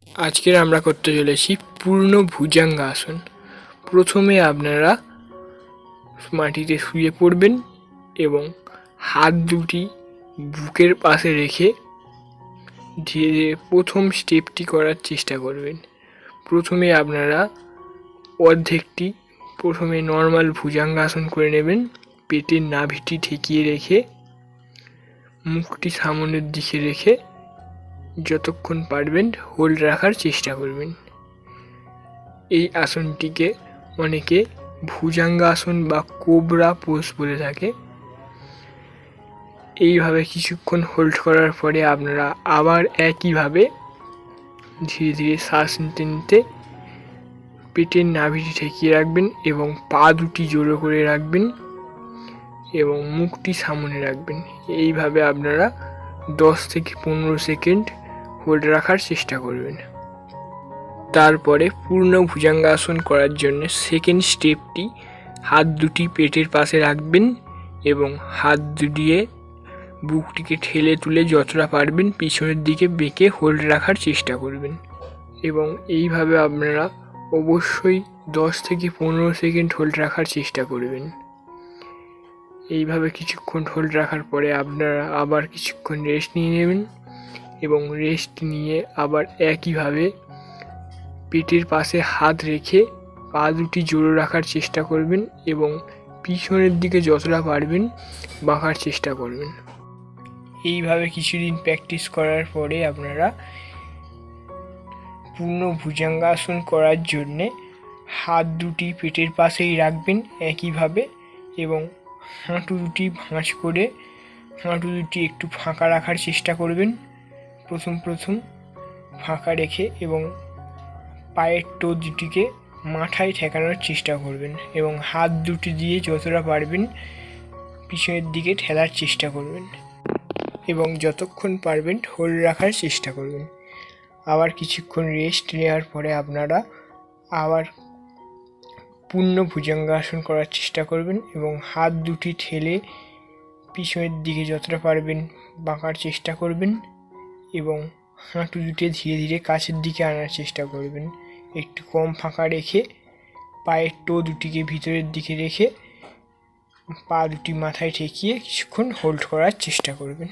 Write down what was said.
আজকের আমরা করতে চলেছি পূর্ণ ভুজঙ্গাসন। প্রথমে আপনারা মাটিতে শুয়ে পড়বেন এবং হাত দুটি বুকের পাশে রেখে ধীরে ধীরে প্রথম স্টেপটি করার চেষ্টা করবেন। প্রথমে আপনারা অর্ধেকটি প্রথমে নর্মাল ভুজঙ্গাসন করে নেবেন। পেটের নাভিটি ঠেকিয়ে রেখে মুখটি সামনের দিকে রেখে যতক্ষণ পারবেন হোল্ড রাখার চেষ্টা করবেন। এই আসনটিকে অনেকে ভুজঙ্গাসন বা কোবরা পোজ বলে থাকে। এইভাবে কিছুক্ষণ হোল্ড করার পরে আপনারা আবার একইভাবে ধীরে ধীরে শ্বাস নিতে নিতে পেটের নাভিটি ঠেকিয়ে রাখবেন এবং পা দুটি জোড়ো করে রাখবেন এবং মুখটি সামনে রাখবেন। এইভাবে আপনারা 10 থেকে 15 সেকেন্ড হোল্ড রাখার চেষ্টা করবেন। তারপরে পূর্ণ ভুজঙ্গাসন করার জন্য সেকেন্ড স্টেপটি হাত দুটি পেটের পাশে রাখবেন এবং হাত দিয়ে বুকটিকে ঠেলে তুলে যতটা পারবেন পিছনের দিকে বেঁকে হোল্ড রাখার চেষ্টা করবেন এবং এইভাবে আপনারা অবশ্যই 10 থেকে 15 সেকেন্ড হোল্ড রাখার চেষ্টা করবেন। এইভাবে কিছুক্ষণ হোল্ড রাখার পরে আপনারা আবার কিছুক্ষণ রেস্ট নিয়ে নেবেন এবং রেস্ট নিয়ে আবার একইভাবে পেটের পাশে হাত রেখে পা দুটি জোড়ো রাখার চেষ্টা করবেন এবং পিছনের দিকে যতটা পারবেন বাঁকার চেষ্টা করবেন। এইভাবে কিছুদিন প্র্যাকটিস করার পরে আপনারা পূর্ণ ভুজঙ্গাসন করার জন্যে হাত দুটি পেটের পাশেই রাখবেন একইভাবে এবং হাঁটু দুটি ভাঁজ করে হাঁটু দুটি একটু ফাঁকা রাখার চেষ্টা করবেন। প্রথম ফাঁকা রেখে এবং পায়ের টো দুটিকে মাথায় ঠেকানোর চেষ্টা করবেন এবং হাত দুটি দিয়ে যতটা পারবেন পিছনের দিকে ঠেলার চেষ্টা করবেন এবং যতক্ষণ পারবেন হোল্ড রাখার চেষ্টা করবেন। আবার কিছুক্ষণ রেস্ট নেওয়ার পরে আপনারা আবার পূর্ণ ভুজঙ্গাসন করার চেষ্টা করবেন এবং হাত দুটি ঠেলে পিছনের দিকে যতটা পারবেন বাঁকার চেষ্টা করবেন এবং হাঁটু দুটি ধীরে ধীরে কাছের দিকে আনার চেষ্টা করবেন। একটু কম ফাঁকা রেখে পায়ের টো দুটিকে ভিতরের দিকে রেখে পা দুটি মাথায় ঠেকিয়ে কিছুক্ষণ হোল্ড করার চেষ্টা করবেন।